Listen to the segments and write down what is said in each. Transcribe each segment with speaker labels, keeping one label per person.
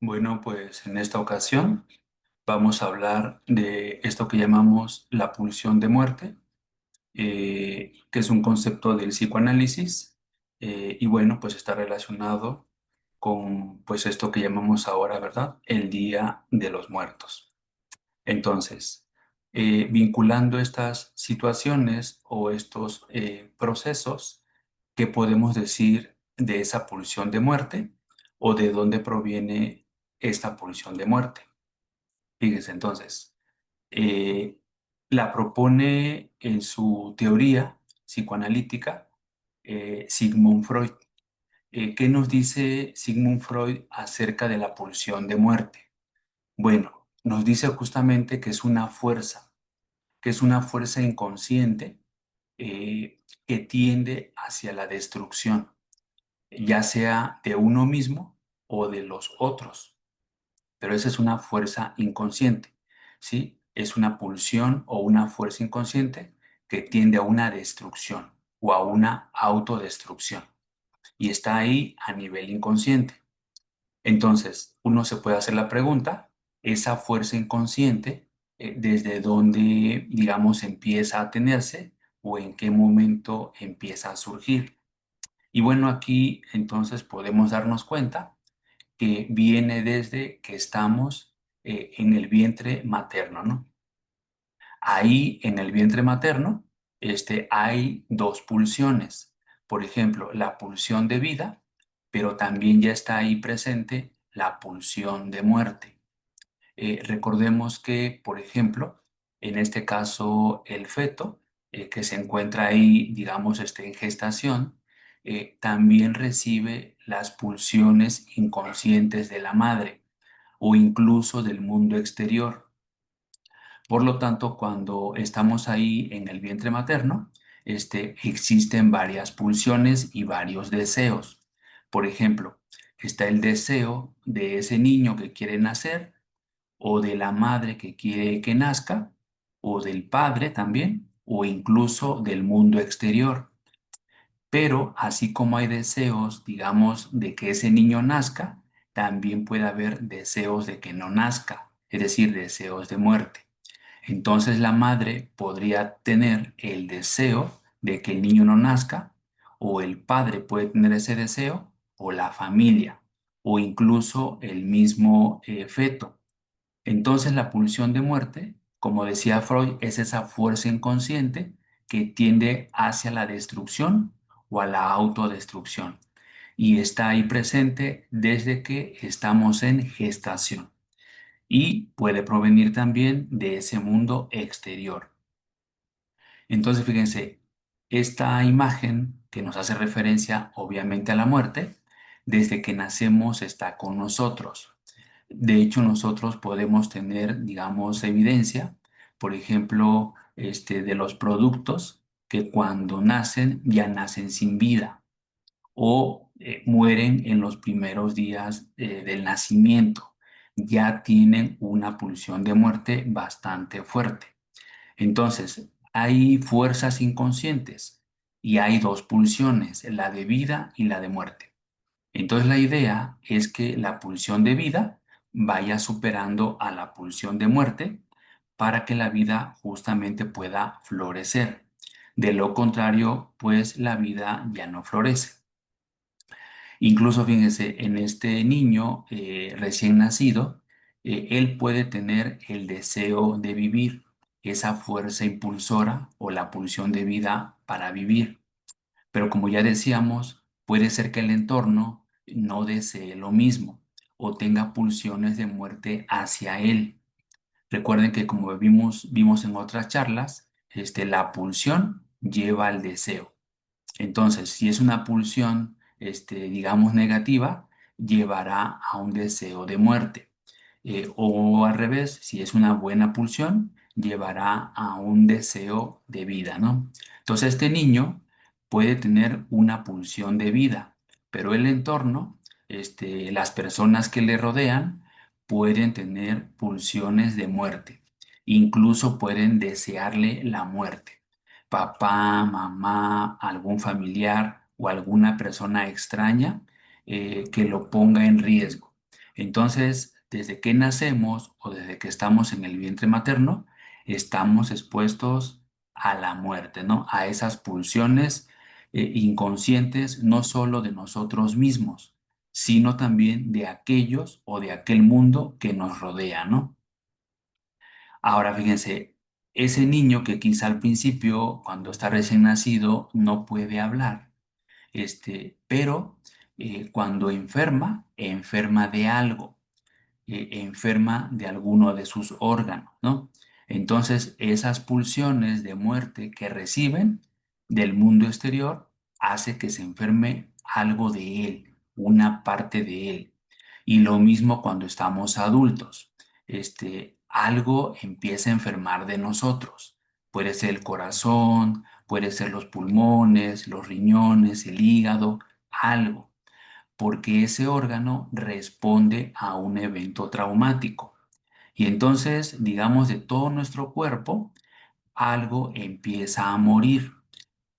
Speaker 1: Bueno, pues en esta ocasión vamos a hablar de esto que llamamos la pulsión de muerte, que es un concepto del psicoanálisis, y bueno, pues está relacionado con pues esto que llamamos ahora, ¿verdad? El Día de los Muertos. Entonces, vinculando estas situaciones o estos procesos, ¿qué podemos decir de esa pulsión de muerte o de dónde proviene esta pulsión de muerte? Fíjese, entonces, eh, la propone en su teoría psicoanalítica Sigmund Freud. ¿Qué nos dice Sigmund Freud acerca de la pulsión de muerte? Bueno, nos dice justamente que es una fuerza inconsciente que tiende hacia la destrucción, ya sea de uno mismo o de los otros. Pero esa es una fuerza inconsciente, ¿sí? Es una pulsión o una fuerza inconsciente que tiende a una destrucción o a una autodestrucción y está ahí a nivel inconsciente. Entonces, uno se puede hacer la pregunta, esa fuerza inconsciente, ¿desde dónde, digamos, empieza a tenerse o en qué momento empieza a surgir? Y bueno, aquí entonces podemos darnos cuenta que viene desde que estamos en el vientre materno, ¿no? Ahí en el vientre materno hay dos pulsiones. Por ejemplo, la pulsión de vida, pero también ya está ahí presente la pulsión de muerte. Recordemos que, por ejemplo, en este caso, el feto que se encuentra ahí, digamos, en gestación, también recibe las pulsiones inconscientes de la madre o incluso del mundo exterior. Por lo tanto, cuando estamos ahí en el vientre materno, existen varias pulsiones y varios deseos. Por ejemplo, está el deseo de ese niño que quiere nacer, o de la madre que quiere que nazca, o del padre también, o incluso del mundo exterior. Pero así como hay deseos, digamos, de que ese niño nazca, también puede haber deseos de que no nazca, es decir, deseos de muerte. Entonces la madre podría tener el deseo de que el niño no nazca, o el padre puede tener ese deseo, o la familia, o incluso el mismo feto. Entonces la pulsión de muerte, como decía Freud, es esa fuerza inconsciente que tiende hacia la destrucción o a la autodestrucción. Y está ahí presente desde que estamos en gestación. Y puede provenir también de ese mundo exterior. Entonces, fíjense, esta imagen que nos hace referencia obviamente a la muerte, desde que nacemos está con nosotros. De hecho, nosotros podemos tener, digamos, evidencia, por ejemplo, de los productos que cuando nacen ya nacen sin vida o mueren en los primeros días del nacimiento. Ya tienen una pulsión de muerte bastante fuerte. Entonces, hay fuerzas inconscientes y hay dos pulsiones, la de vida y la de muerte. Entonces, la idea es que la pulsión de vida vaya superando a la pulsión de muerte para que la vida justamente pueda florecer. De lo contrario, pues la vida ya no florece. Incluso, fíjense, en este niño recién nacido, él puede tener el deseo de vivir, esa fuerza impulsora o la pulsión de vida para vivir. Pero como ya decíamos, puede ser que el entorno no desee lo mismo o tenga pulsiones de muerte hacia él. Recuerden que como vimos en otras charlas, la pulsión lleva al deseo. Entonces, si es una pulsión, digamos, negativa, llevará a un deseo de muerte. O al revés, si es una buena pulsión, llevará a un deseo de vida, ¿no? Entonces, este niño puede tener una pulsión de vida, pero el entorno, las personas que le rodean, pueden tener pulsiones de muerte. Incluso pueden desearle la muerte. Papá, mamá, algún familiar o alguna persona extraña que lo ponga en riesgo. Entonces, desde que nacemos o desde que estamos en el vientre materno, estamos expuestos a la muerte, ¿no? A esas pulsiones inconscientes, no solo de nosotros mismos, sino también de aquellos o de aquel mundo que nos rodea, ¿no? Ahora, fíjense, ese niño que quizá al principio, cuando está recién nacido, no puede hablar, pero cuando enferma, enferma de algo, enferma de alguno de sus órganos, ¿no? Entonces, esas pulsiones de muerte que reciben del mundo exterior hace que se enferme algo de él, una parte de él. Y lo mismo cuando estamos adultos, algo empieza a enfermar de nosotros. Puede ser el corazón, puede ser los pulmones, los riñones, el hígado, algo porque ese órgano responde a un evento traumático. Y entonces, digamos, de todo nuestro cuerpo, algo empieza a morir,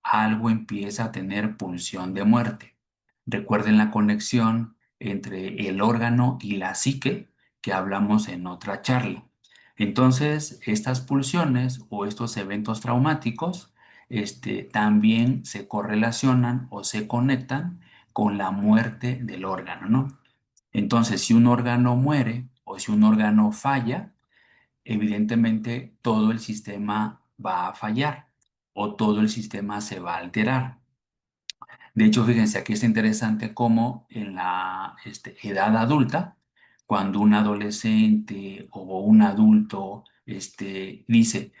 Speaker 1: algo empieza a tener pulsión de muerte. Recuerden la conexión entre el órgano y la psique que hablamos en otra charla. Entonces, estas pulsiones o estos eventos traumáticos, también se correlacionan o se conectan con la muerte del órgano, ¿no? Entonces, si un órgano muere o si un órgano falla, evidentemente todo el sistema va a fallar o todo el sistema se va a alterar. De hecho, fíjense, aquí es interesante cómo en la edad adulta, cuando un adolescente o un adulto dice,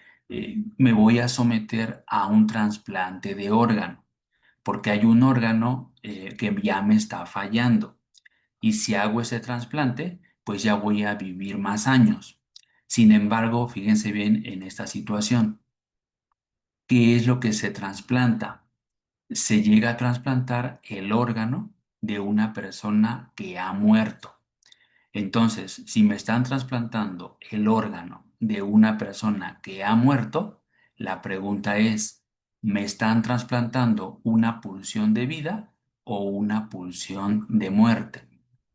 Speaker 1: me voy a someter a un trasplante de órgano, porque hay un órgano que ya me está fallando. Y si hago ese trasplante, pues ya voy a vivir más años. Sin embargo, fíjense bien en esta situación. ¿Qué es lo que se trasplanta? Se llega a trasplantar el órgano de una persona que ha muerto. Entonces, si me están trasplantando el órgano de una persona que ha muerto, la pregunta es, ¿me están trasplantando una pulsión de vida o una pulsión de muerte?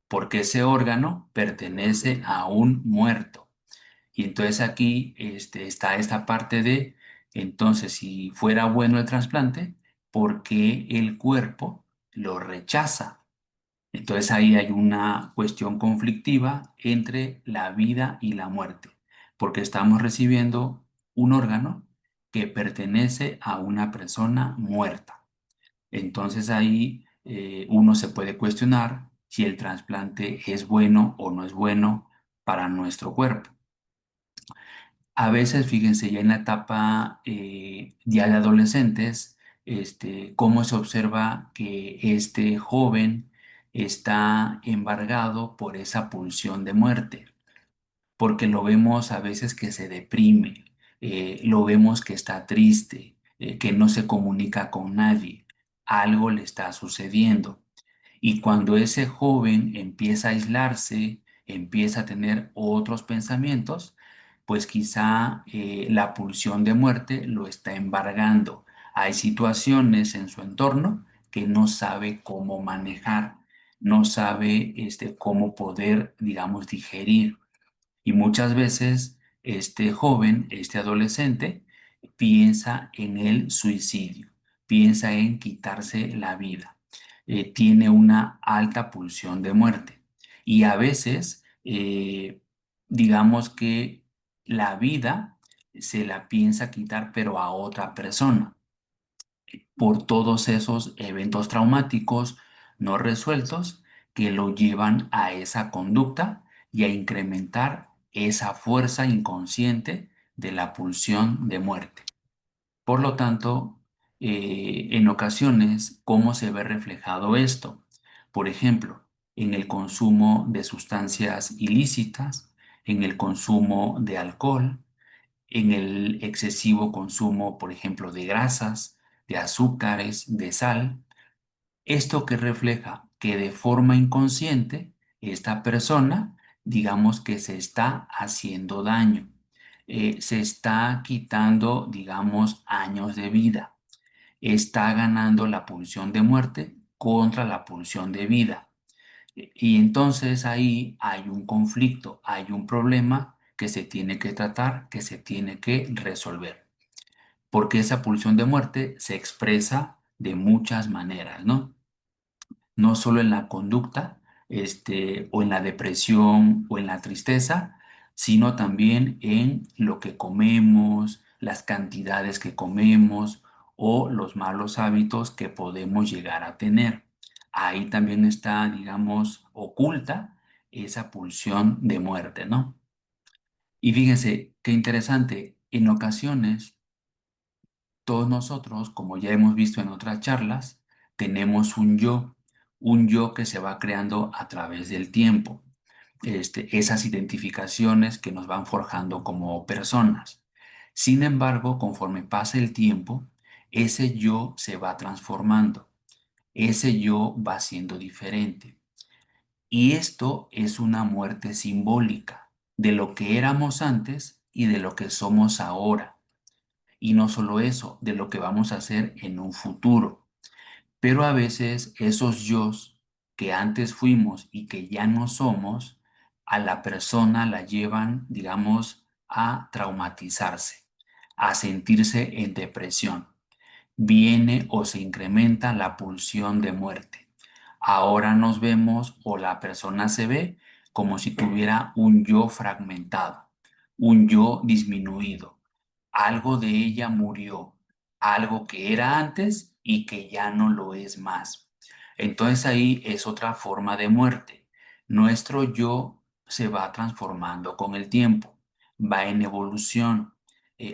Speaker 1: Porque ese órgano pertenece a un muerto. Y entonces aquí está esta parte de, entonces, si fuera bueno el trasplante, ¿por qué el cuerpo lo rechaza? Entonces ahí hay una cuestión conflictiva entre la vida y la muerte, porque estamos recibiendo un órgano que pertenece a una persona muerta. Entonces ahí uno se puede cuestionar si el trasplante es bueno o no es bueno para nuestro cuerpo. A veces, fíjense, ya en la etapa ya de adolescentes, cómo se observa que este joven está embargado por esa pulsión de muerte, porque lo vemos a veces que se deprime, lo vemos que está triste, que no se comunica con nadie, algo le está sucediendo. Y cuando ese joven empieza a aislarse, empieza a tener otros pensamientos, pues quizá la pulsión de muerte lo está embargando. Hay situaciones en su entorno que no sabe cómo manejar, no sabe cómo poder, digamos, digerir. Y muchas veces este joven, este adolescente, piensa en el suicidio, piensa en quitarse la vida, tiene una alta pulsión de muerte. Y a veces, digamos que la vida se la piensa quitar, pero a otra persona por todos esos eventos traumáticos no resueltos que lo llevan a esa conducta y a incrementar esa fuerza inconsciente de la pulsión de muerte. Por lo tanto, en ocasiones, ¿cómo se ve reflejado esto? Por ejemplo, en el consumo de sustancias ilícitas, en el consumo de alcohol, en el excesivo consumo, por ejemplo, de grasas, de azúcares, de sal. Esto que refleja que de forma inconsciente esta persona, digamos que se está haciendo daño, se está quitando, digamos, años de vida, está ganando la pulsión de muerte contra la pulsión de vida. Y entonces ahí hay un conflicto, hay un problema que se tiene que tratar, que se tiene que resolver. Porque esa pulsión de muerte se expresa de muchas maneras, ¿no? No solo en la conducta, o en la depresión o en la tristeza, sino también en lo que comemos, las cantidades que comemos o los malos hábitos que podemos llegar a tener. Ahí también está, digamos, oculta esa pulsión de muerte, ¿no? Y fíjense qué interesante, en ocasiones todos nosotros, como ya hemos visto en otras charlas, tenemos un yo que se va creando a través del tiempo, esas identificaciones que nos van forjando como personas. Sin embargo, conforme pasa el tiempo, ese yo se va transformando, ese yo va siendo diferente. Y esto es una muerte simbólica de lo que éramos antes y de lo que somos ahora. Y no solo eso, de lo que vamos a hacer en un futuro. Pero a veces esos yos que antes fuimos y que ya no somos, a la persona la llevan, digamos, a traumatizarse, a sentirse en depresión. Viene o se incrementa la pulsión de muerte. Ahora nos vemos o la persona se ve como si tuviera un yo fragmentado, un yo disminuido. Algo de ella murió, algo que era antes y que ya no lo es más. Entonces ahí es otra forma de muerte. Nuestro yo se va transformando con el tiempo, va en evolución,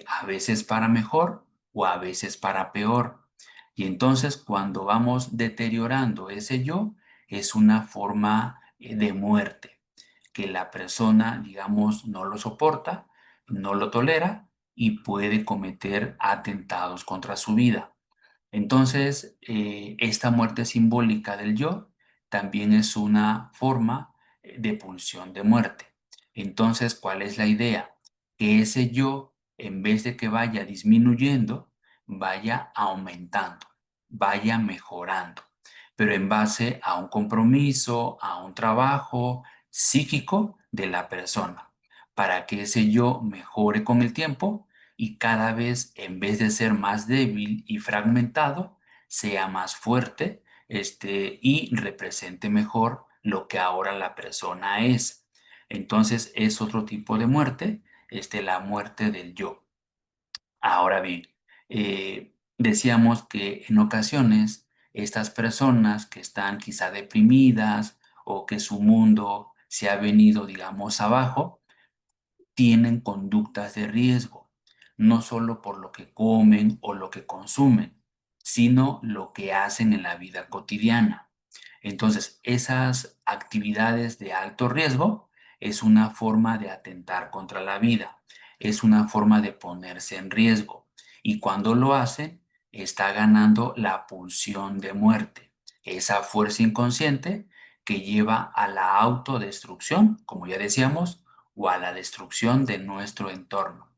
Speaker 1: a veces para mejor o a veces para peor. Y entonces cuando vamos deteriorando ese yo, es una forma de muerte, que la persona, digamos, no lo soporta, no lo tolera y puede cometer atentados contra su vida. Entonces, esta muerte simbólica del yo también es una forma de pulsión de muerte. Entonces, ¿cuál es la idea? Que ese yo, en vez de que vaya disminuyendo, vaya aumentando, vaya mejorando, pero en base a un compromiso, a un trabajo psíquico de la persona, para que ese yo mejore con el tiempo y cada vez, en vez de ser más débil y fragmentado, sea más fuerte, y represente mejor lo que ahora la persona es. Entonces es otro tipo de muerte, la muerte del yo. Ahora bien, decíamos que en ocasiones estas personas que están quizá deprimidas o que su mundo se ha venido, digamos, abajo, tienen conductas de riesgo, no solo por lo que comen o lo que consumen, sino lo que hacen en la vida cotidiana. Entonces, esas actividades de alto riesgo es una forma de atentar contra la vida, es una forma de ponerse en riesgo. Y cuando lo hacen, está ganando la pulsión de muerte, esa fuerza inconsciente que lleva a la autodestrucción, como ya decíamos, o a la destrucción de nuestro entorno.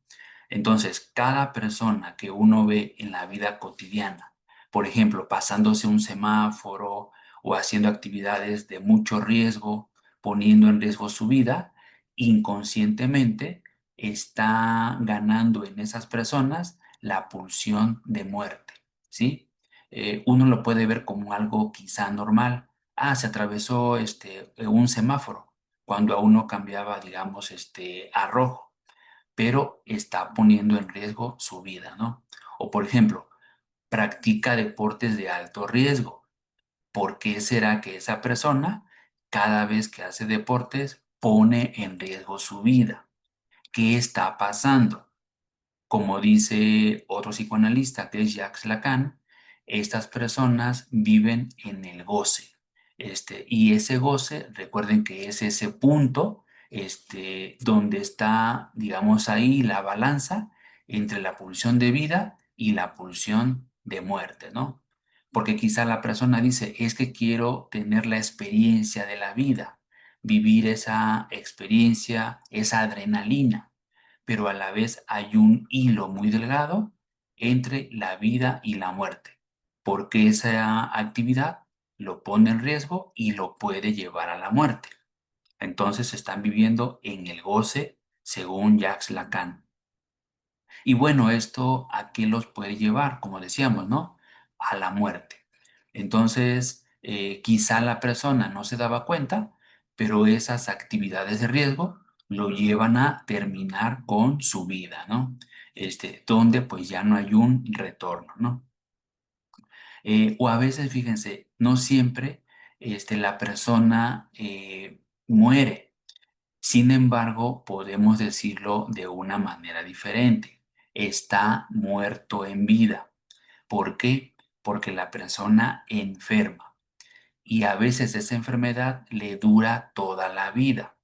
Speaker 1: Entonces, cada persona que uno ve en la vida cotidiana, por ejemplo, pasándose un semáforo o haciendo actividades de mucho riesgo, poniendo en riesgo su vida, inconscientemente está ganando en esas personas la pulsión de muerte, ¿sí? Uno lo puede ver como algo quizá normal. Ah, se atravesó un semáforo cuando aún no cambiaba, digamos, a rojo, pero está poniendo en riesgo su vida, ¿no? O por ejemplo, practica deportes de alto riesgo. ¿Por qué será que esa persona, cada vez que hace deportes, pone en riesgo su vida? ¿Qué está pasando? Como dice otro psicoanalista, que es Jacques Lacan, estas personas viven en el goce. Y ese goce, recuerden que es ese punto, donde está, digamos, ahí la balanza entre la pulsión de vida y la pulsión de muerte, ¿no? Porque quizá la persona dice, es que quiero tener la experiencia de la vida, vivir esa experiencia, esa adrenalina, pero a la vez hay un hilo muy delgado entre la vida y la muerte, porque esa actividad lo pone en riesgo y lo puede llevar a la muerte. Entonces están viviendo en el goce según Jacques Lacan. Y bueno, ¿esto a qué los puede llevar? Como decíamos, ¿no? A la muerte. Entonces, quizá la persona no se daba cuenta, pero esas actividades de riesgo lo llevan a terminar con su vida, ¿no? Donde pues ya no hay un retorno, ¿no? O a veces, fíjense, no siempre la persona muere. Sin embargo, podemos decirlo de una manera diferente. Está muerto en vida. ¿Por qué? Porque la persona enferma y a veces esa enfermedad le dura toda la vida.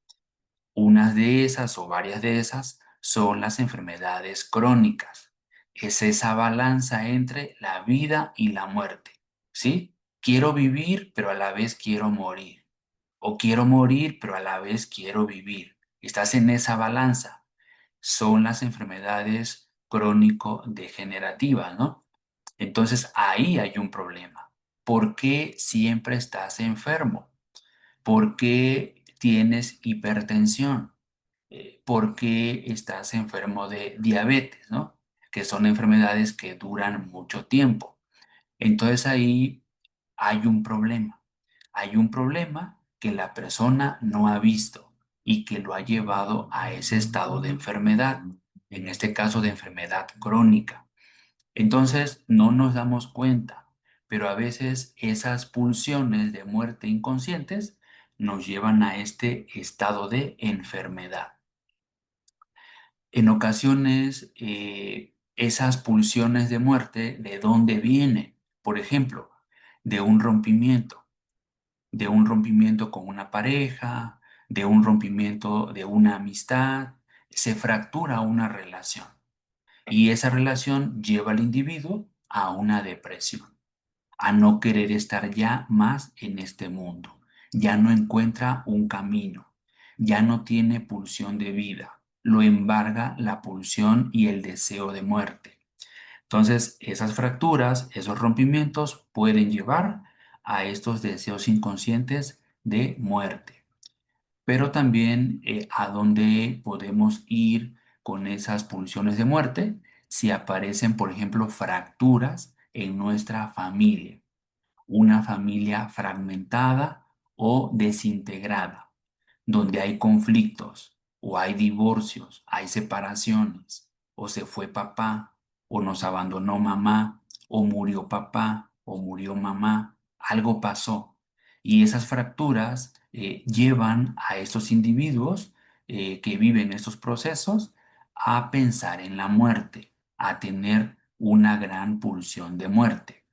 Speaker 1: Unas de esas o varias de esas son las enfermedades crónicas. Es esa balanza entre la vida y la muerte, ¿sí? Quiero vivir, pero a la vez quiero morir. O quiero morir, pero a la vez quiero vivir. Estás en esa balanza. Son las enfermedades crónico-degenerativas, ¿no? Entonces ahí hay un problema. ¿Por qué siempre estás enfermo? ¿Por qué tienes hipertensión? ¿Por qué estás enfermo de diabetes, ¿no? Que son enfermedades que duran mucho tiempo. Entonces ahí hay un problema. Hay un problema que la persona no ha visto y que lo ha llevado a ese estado de enfermedad, en este caso de enfermedad crónica. Entonces no nos damos cuenta, pero a veces esas pulsiones de muerte inconscientes nos llevan a este estado de enfermedad. En ocasiones, esas pulsiones de muerte, ¿de dónde vienen? Por ejemplo, de un rompimiento, de un rompimiento con una pareja, de un rompimiento de una amistad, se fractura una relación y esa relación lleva al individuo a una depresión, a no querer estar ya más en este mundo. Ya no encuentra un camino, ya no tiene pulsión de vida, lo embarga la pulsión y el deseo de muerte. Entonces, esas fracturas, esos rompimientos pueden llevar a estos deseos inconscientes de muerte. Pero también a dónde podemos ir con esas pulsiones de muerte si aparecen, por ejemplo, fracturas en nuestra familia, una familia fragmentada o desintegrada, donde hay conflictos o hay divorcios, hay separaciones, o se fue papá, o nos abandonó mamá, o murió papá, o murió mamá, algo pasó. Y esas fracturas llevan a estos individuos que viven estos procesos a pensar en la muerte, a tener una gran pulsión de muerte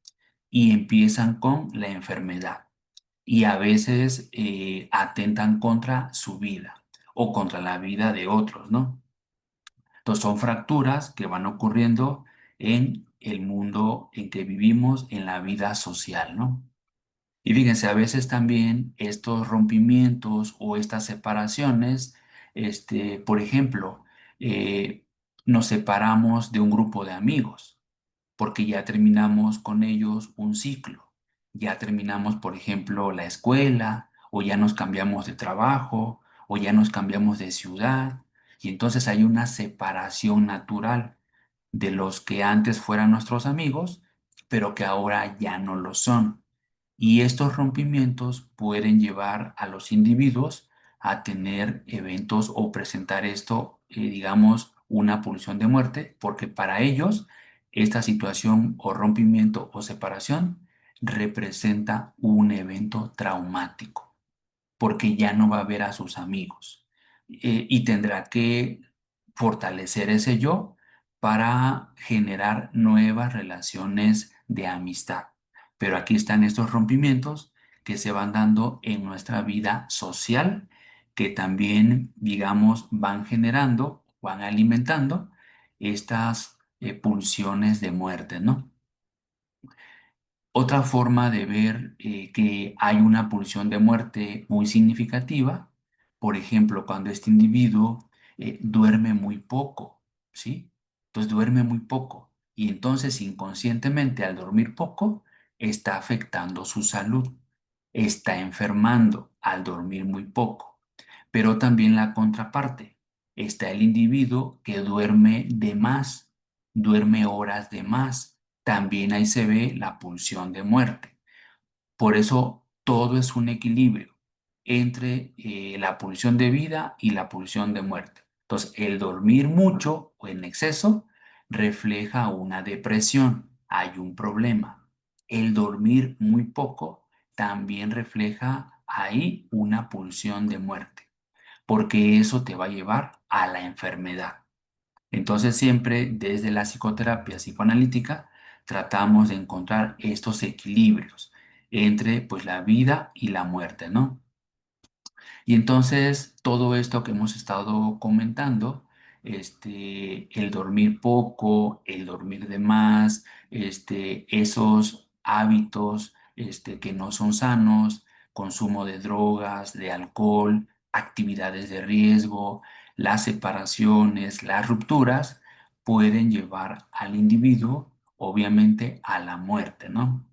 Speaker 1: y empiezan con la enfermedad y a veces atentan contra su vida o contra la vida de otros, ¿no? Entonces son fracturas que van ocurriendo en el mundo en que vivimos, en la vida social, ¿no? Y fíjense, a veces también estos rompimientos o estas separaciones, por ejemplo, eh, nos separamos de un grupo de amigos porque ya terminamos con ellos un ciclo. Ya terminamos, por ejemplo, la escuela, o ya nos cambiamos de trabajo, o ya nos cambiamos de ciudad, y entonces hay una separación natural de los que antes fueran nuestros amigos, pero que ahora ya no lo son. Y estos rompimientos pueden llevar a los individuos a tener eventos o presentar esto, digamos, una pulsión de muerte, porque para ellos esta situación o rompimiento o separación representa un evento traumático porque ya no va a ver a sus amigos y tendrá que fortalecer ese yo para generar nuevas relaciones de amistad. Pero aquí están estos rompimientos que se van dando en nuestra vida social, que también, digamos, van generando, van alimentando estas pulsiones de muerte, ¿no? Otra forma de ver que hay una pulsión de muerte muy significativa, por ejemplo, cuando este individuo duerme muy poco, ¿sí? Entonces duerme muy poco y entonces inconscientemente al dormir poco está afectando su salud. está enfermando al dormir muy poco. Pero también la contraparte, está el individuo que duerme de más, duerme horas de más. También ahí se ve la pulsión de muerte. Por eso todo es un equilibrio entre la pulsión de vida y la pulsión de muerte. Entonces, el dormir mucho o en exceso refleja una depresión, hay un problema. El dormir muy poco también refleja ahí una pulsión de muerte, porque eso te va a llevar a la enfermedad. Entonces siempre desde la psicoterapia psicoanalítica tratamos de encontrar estos equilibrios entre pues la vida y la muerte, ¿no? Y entonces todo esto que hemos estado comentando, el dormir poco, el dormir de más, esos hábitos, que no son sanos, consumo de drogas, de alcohol, actividades de riesgo, las separaciones, las rupturas, pueden llevar al individuo, obviamente, a la muerte, ¿no?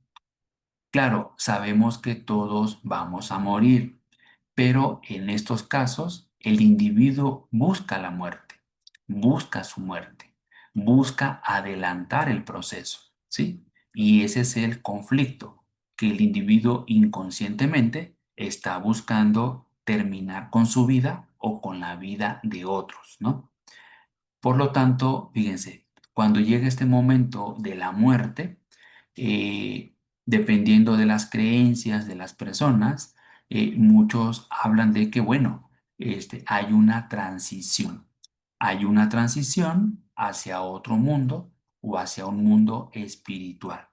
Speaker 1: Claro, sabemos que todos vamos a morir, pero en estos casos el individuo busca la muerte, busca su muerte, busca adelantar el proceso, ¿sí? Y ese es el conflicto, que el individuo inconscientemente está buscando terminar con su vida o con la vida de otros, ¿no? Por lo tanto, fíjense, cuando llega este momento de la muerte, dependiendo de las creencias de las personas, muchos hablan de que, bueno, hay una transición hacia otro mundo o hacia un mundo espiritual,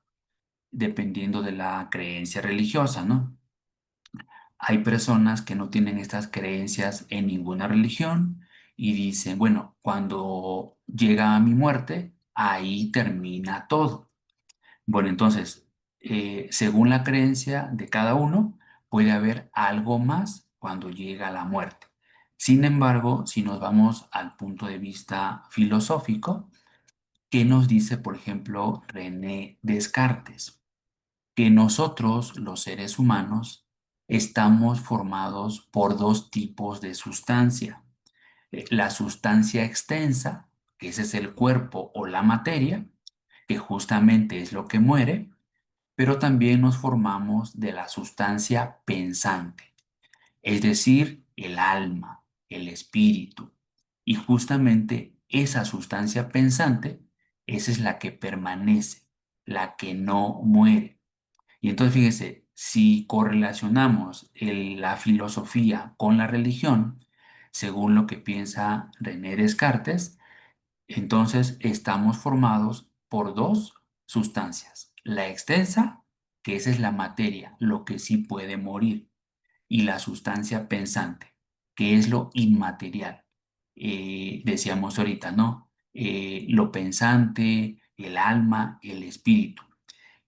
Speaker 1: dependiendo de la creencia religiosa, ¿no? Hay personas que no tienen estas creencias en ninguna religión y dicen, bueno, cuando llega a mi muerte, ahí termina todo. Bueno, entonces, según la creencia de cada uno, puede haber algo más cuando llega la muerte. Sin embargo, si nos vamos al punto de vista filosófico, ¿qué nos dice, por ejemplo, René Descartes? Que nosotros, los seres humanos, estamos formados por dos tipos de sustancia. La sustancia extensa, que ese es el cuerpo o la materia, que justamente es lo que muere, pero también nos formamos de la sustancia pensante, es decir, el alma, el espíritu. Y justamente esa sustancia pensante, esa es la que permanece, la que no muere. Y entonces fíjese, si correlacionamos la filosofía con la religión, según lo que piensa René Descartes, entonces estamos formados por dos sustancias. La extensa, que esa es la materia, lo que sí puede morir, y la sustancia pensante, que es lo inmaterial. Decíamos ahorita, ¿no? Lo pensante, el alma, el espíritu.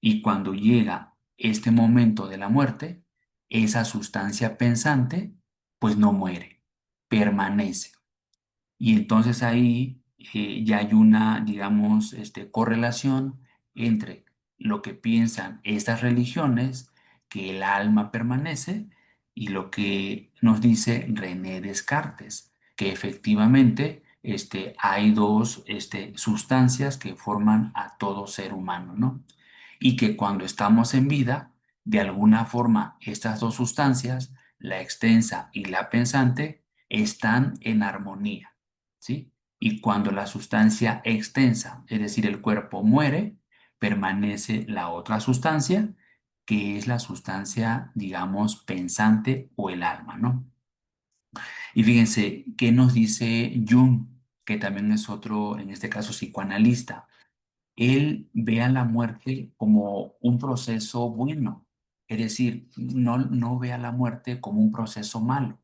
Speaker 1: Y cuando llega este momento de la muerte, esa sustancia pensante, pues no muere, permanece. Y entonces ahí ya hay una, digamos, correlación entre lo que piensan estas religiones, que el alma permanece, y lo que nos dice René Descartes, que efectivamente hay dos sustancias que forman a todo ser humano, ¿no? Y que cuando estamos en vida, de alguna forma, estas dos sustancias, la extensa y la pensante, están en armonía. ¿Sí? Y cuando la sustancia extensa, es decir, el cuerpo muere, permanece la otra sustancia, que es la sustancia, digamos, pensante o el alma, ¿no? Y fíjense, ¿qué nos dice Jung, que también es otro, en este caso, psicoanalista? Él ve a la muerte como un proceso bueno, es decir, no ve a la muerte como un proceso malo.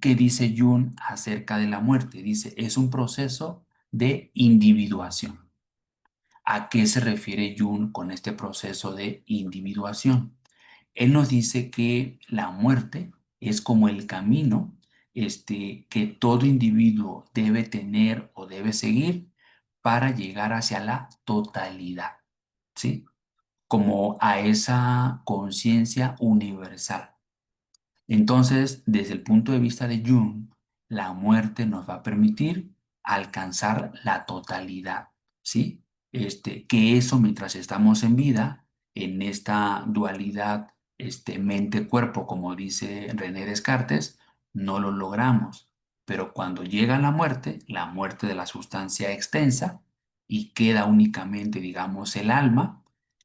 Speaker 1: ¿Qué dice Jung acerca de la muerte? Dice, es un proceso de individuación. ¿A qué se refiere Jung con este proceso de individuación? Él nos dice que la muerte es como el camino que todo individuo debe tener o debe seguir para llegar hacia la totalidad, ¿sí? como a esa conciencia universal. Entonces, desde el punto de vista de Jung, la muerte nos va a permitir alcanzar la totalidad, ¿sí? Que eso mientras estamos en vida, en esta dualidad, mente-cuerpo, como dice René Descartes, no lo logramos. Pero cuando llega la muerte de la sustancia extensa, y queda únicamente, digamos, el alma,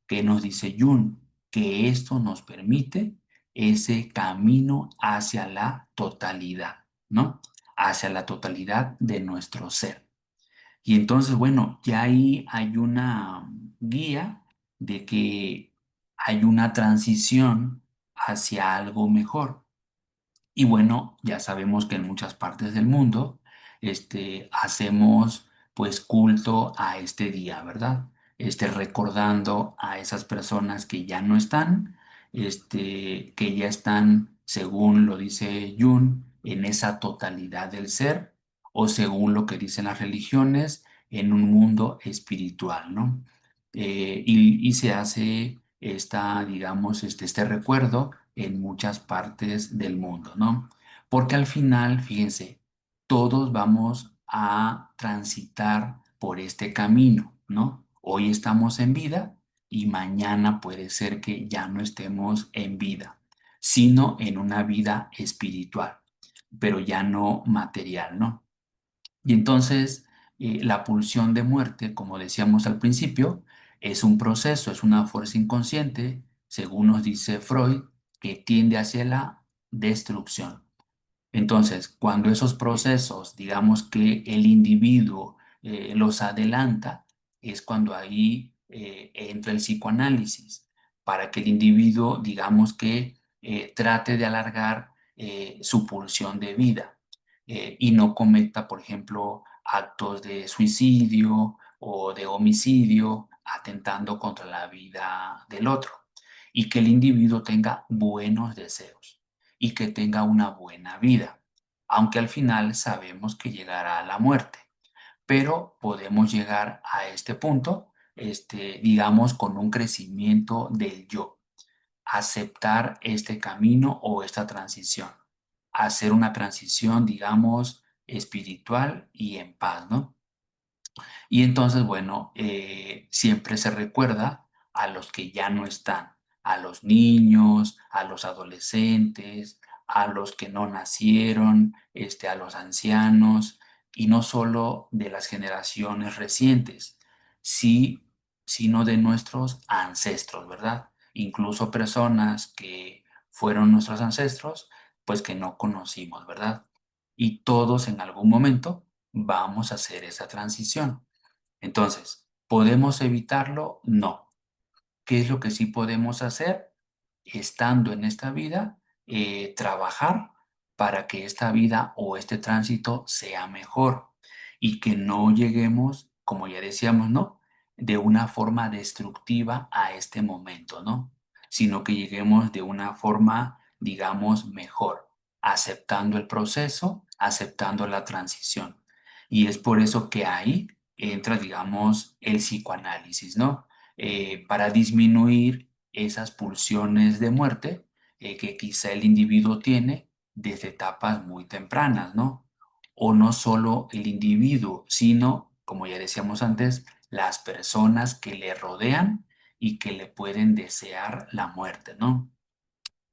Speaker 1: que nos dice Jung, que esto nos permite ese camino hacia la totalidad, ¿no? Hacia la totalidad de nuestro ser. Y entonces, bueno, ya ahí hay una guía de que hay una transición hacia algo mejor. Y bueno, ya sabemos que en muchas partes del mundo, hacemos pues culto a este día, ¿verdad? Recordando a esas personas que ya no están, que ya están, según lo dice Jung, en esa totalidad del ser, o según lo que dicen las religiones, en un mundo espiritual, ¿no? Y se hace digamos, este recuerdo en muchas partes del mundo, ¿no? Porque al final, fíjense, todos vamos a transitar por este camino, ¿no? Hoy estamos en vida y mañana puede ser que ya no estemos en vida, sino en una vida espiritual, pero ya no material, ¿no? Y entonces, la pulsión de muerte, como decíamos al principio, es un proceso, es una fuerza inconsciente, según nos dice Freud, que tiende hacia la destrucción. Entonces, cuando esos procesos, digamos que el individuo los adelanta, es cuando ahí entra el psicoanálisis, para que el individuo, digamos que trate de alargar su pulsión de vida y no cometa, por ejemplo, actos de suicidio o de homicidio, atentando contra la vida del otro, y que el individuo tenga buenos deseos y que tenga una buena vida, aunque al final sabemos que llegará la muerte, pero podemos llegar a este punto, digamos, con un crecimiento del yo, aceptar este camino o esta transición, hacer una transición, digamos, espiritual y en paz, ¿no? Y entonces, bueno, siempre se recuerda a los que ya no están, a los niños, a los adolescentes, a los que no nacieron, a los ancianos, y no solo de las generaciones recientes, sí, sino de nuestros ancestros, ¿verdad? Incluso personas que fueron nuestros ancestros, pues que no conocimos, ¿verdad? Y todos en algún momento vamos a hacer esa transición. Entonces, ¿podemos evitarlo? No. ¿Qué es lo que sí podemos hacer? Estando en esta vida, trabajar para que esta vida o este tránsito sea mejor y que no lleguemos, como ya decíamos, ¿no? De una forma destructiva a este momento, ¿no? Sino que lleguemos de una forma, digamos, mejor, aceptando el proceso, aceptando la transición. Y es por eso que ahí entra, digamos, el psicoanálisis, ¿no? Para disminuir esas pulsiones de muerte que quizá el individuo tiene desde etapas muy tempranas, ¿no? O no solo el individuo, sino, como ya decíamos antes, las personas que le rodean y que le pueden desear la muerte, ¿no?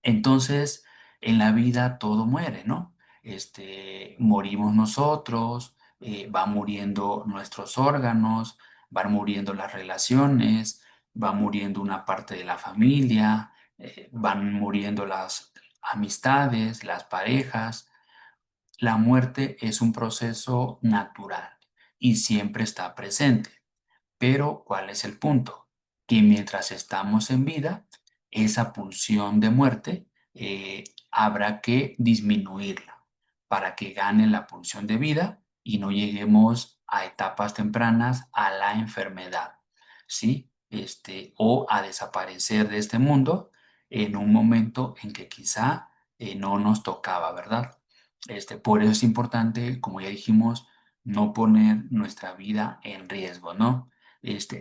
Speaker 1: Entonces, en la vida todo muere, ¿no? Morimos nosotros, van muriendo nuestros órganos, van muriendo las relaciones, va muriendo una parte de la familia, van muriendo las amistades, las parejas. La muerte es un proceso natural y siempre está presente. Pero, ¿cuál es el punto? Que mientras estamos en vida, esa pulsión de muerte habrá que disminuirla para que gane la pulsión de vida y no lleguemos a etapas tempranas a la enfermedad, ¿sí? O a desaparecer de este mundo en un momento en que quizá no nos tocaba, ¿verdad? Por eso es importante, como ya dijimos, no poner nuestra vida en riesgo, ¿no?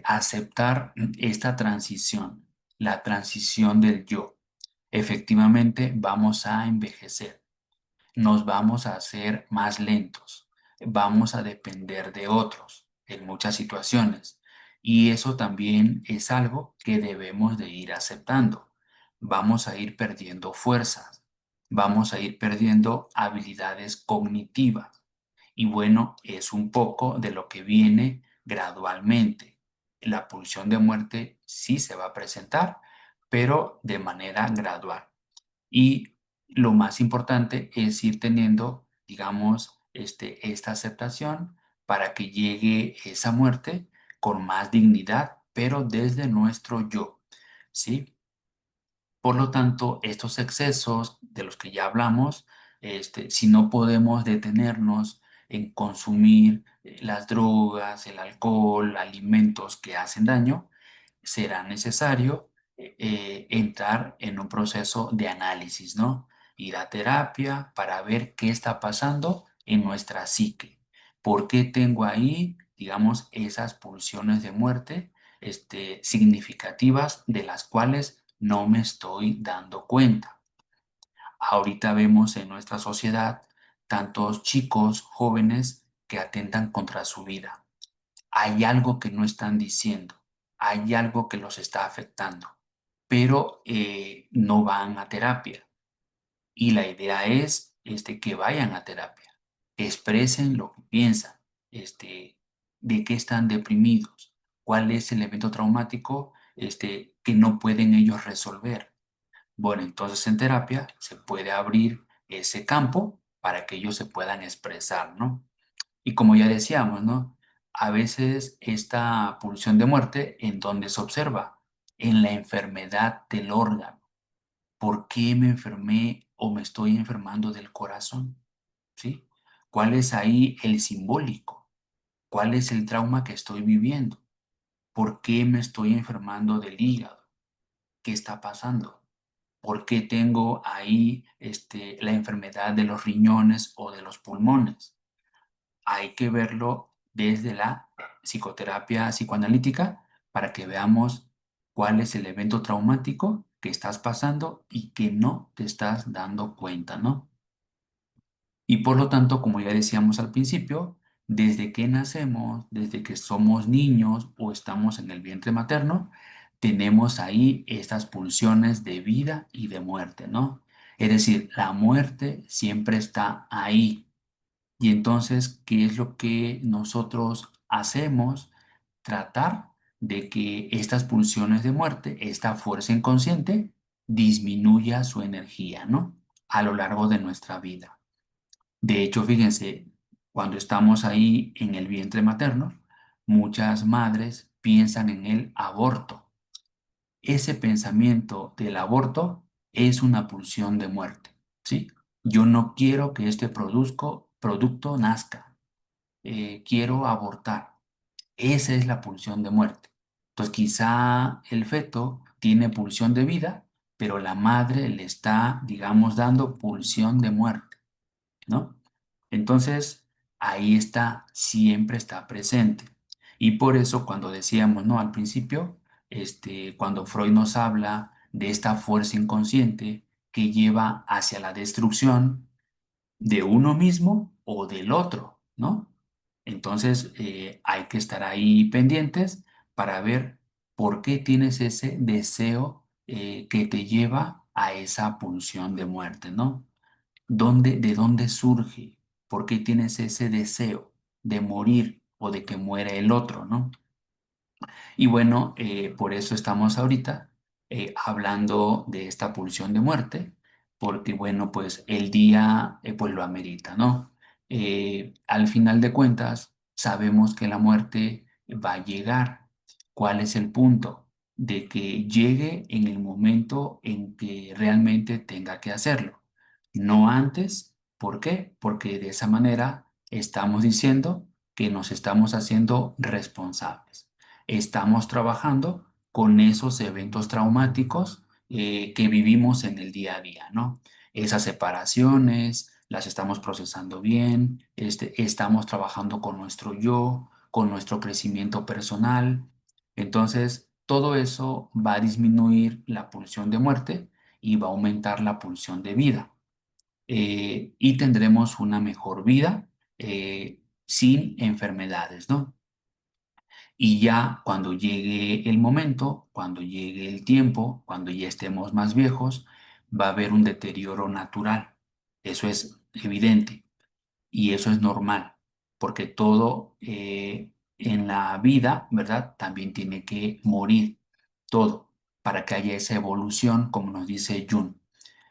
Speaker 1: Aceptar esta transición, la transición del yo. Efectivamente, vamos a envejecer, nos vamos a hacer más lentos, vamos a depender de otros en muchas situaciones. Y eso también es algo que debemos de ir aceptando. Vamos a ir perdiendo fuerzas, vamos a ir perdiendo habilidades cognitivas. Y bueno, es un poco de lo que viene gradualmente. La pulsión de muerte sí se va a presentar, pero de manera gradual. Y lo más importante es ir teniendo, digamos, esta aceptación para que llegue esa muerte con más dignidad, pero desde nuestro yo, ¿sí? Por lo tanto, estos excesos de los que ya hablamos, si no podemos detenernos en consumir las drogas, el alcohol, alimentos que hacen daño, será necesario entrar en un proceso de análisis, ¿no? Ir a terapia para ver qué está pasando en nuestra psique. ¿Por qué tengo ahí, digamos, esas pulsiones de muerte, significativas de las cuales no me estoy dando cuenta? Ahorita vemos en nuestra sociedad tantos chicos jóvenes que atentan contra su vida. Hay algo que no están diciendo, hay algo que los está afectando, pero no van a terapia. Y la idea es que vayan a terapia, que expresen lo que piensan, de qué están deprimidos, cuál es el evento traumático que no pueden ellos resolver. Bueno, entonces en terapia se puede abrir ese campo para que ellos se puedan expresar, ¿no? Y como ya decíamos, ¿no? A veces esta pulsión de muerte, ¿en dónde se observa? En la enfermedad del órgano. ¿Por qué me enfermé o me estoy enfermando del corazón? ¿Sí? ¿Cuál es ahí el simbólico? ¿Cuál es el trauma que estoy viviendo? ¿Por qué me estoy enfermando del hígado? ¿Qué está pasando? ¿Por qué tengo ahí la enfermedad de los riñones o de los pulmones? Hay que verlo desde la psicoterapia psicoanalítica para que veamos cuál es el evento traumático que estás pasando y que no te estás dando cuenta, ¿no? Y por lo tanto, como ya decíamos al principio, desde que nacemos, desde que somos niños o estamos en el vientre materno, tenemos ahí estas pulsiones de vida y de muerte, ¿no? Es decir, la muerte siempre está ahí. Y entonces, ¿qué es lo que nosotros hacemos? Tratar de que estas pulsiones de muerte, esta fuerza inconsciente, disminuya su energía, ¿no? A lo largo de nuestra vida. De hecho, fíjense, cuando estamos ahí en el vientre materno, muchas madres piensan en el aborto. Ese pensamiento del aborto es una pulsión de muerte, ¿sí? Yo no quiero que este producto nazca, quiero abortar. Esa es la pulsión de muerte. Entonces, quizá el feto tiene pulsión de vida, pero la madre le está, digamos, dando pulsión de muerte, ¿no? Entonces, ahí está, siempre está presente. Y por eso cuando decíamos, ¿no? Al principio, cuando Freud nos habla de esta fuerza inconsciente que lleva hacia la destrucción de uno mismo o del otro, ¿no? Entonces, hay que estar ahí pendientes para ver por qué tienes ese deseo que te lleva a esa pulsión de muerte, ¿no? ¿De dónde surge? ¿Por qué tienes ese deseo de morir o de que muera el otro, ¿no? Y bueno, por eso estamos ahorita hablando de esta pulsión de muerte, porque bueno, pues el día pues lo amerita, ¿no? Al final de cuentas, sabemos que la muerte va a llegar. ¿Cuál es el punto? De que llegue en el momento en que realmente tenga que hacerlo, no antes. ¿Por qué? Porque de esa manera estamos diciendo que nos estamos haciendo responsables, estamos trabajando con esos eventos traumáticos que vivimos en el día a día, ¿no? Esas separaciones las estamos procesando bien, estamos trabajando con nuestro yo, con nuestro crecimiento personal. Entonces, todo eso va a disminuir la pulsión de muerte y va a aumentar la pulsión de vida. Y tendremos una mejor vida sin enfermedades, ¿no? Y ya cuando llegue el momento, cuando llegue el tiempo, cuando ya estemos más viejos, va a haber un deterioro natural. Eso es evidente y eso es normal, porque todo en la vida, ¿verdad? También tiene que morir, todo, para que haya esa evolución, como nos dice Jung.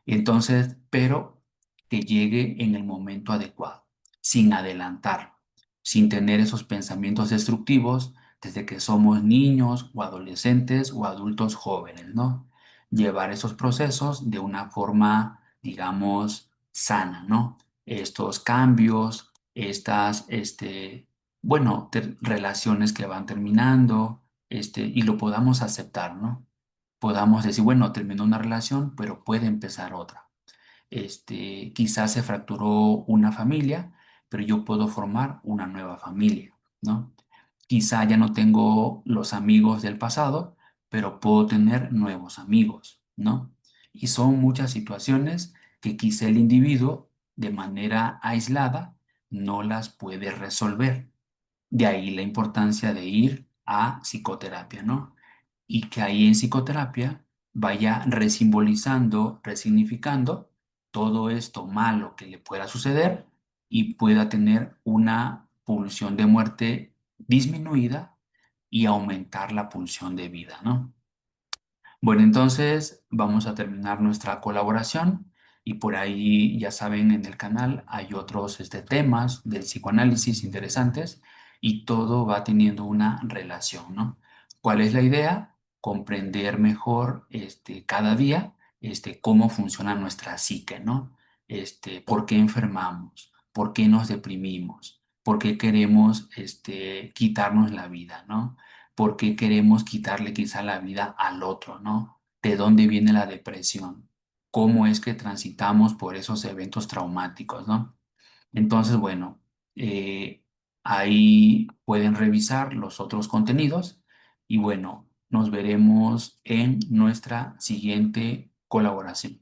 Speaker 1: Entonces, pero que llegue en el momento adecuado, sin adelantar, sin tener esos pensamientos destructivos desde que somos niños o adolescentes o adultos jóvenes, ¿no? Llevar esos procesos de una forma, digamos, sana, ¿no? Estos cambios, bueno, relaciones que van terminando, y lo podamos aceptar, ¿no? Podamos decir, bueno, terminó una relación, pero puede empezar otra. Quizás se fracturó una familia, pero yo puedo formar una nueva familia, ¿no? Quizá ya no tengo los amigos del pasado, pero puedo tener nuevos amigos, ¿no? Y son muchas situaciones que quizá el individuo, de manera aislada, no las puede resolver. De ahí la importancia de ir a psicoterapia, ¿no? Y que ahí en psicoterapia vaya resimbolizando, resignificando todo esto malo que le pueda suceder y pueda tener una pulsión de muerte disminuida y aumentar la pulsión de vida, ¿no? Bueno, entonces vamos a terminar nuestra colaboración y por ahí, ya saben, en el canal hay otros temas del psicoanálisis interesantes y todo va teniendo una relación, ¿no? ¿Cuál es la idea? Comprender mejor cada día cómo funciona nuestra psique, ¿no? ¿Por qué enfermamos? ¿Por qué nos deprimimos? ¿Por qué queremos quitarnos la vida, ¿no? ¿Por qué queremos quitarle quizá la vida al otro, ¿no? ¿De dónde viene la depresión? ¿Cómo es que transitamos por esos eventos traumáticos, ¿no? Entonces, bueno, eh, ahí pueden revisar los otros contenidos y bueno, nos veremos en nuestra siguiente colaboración.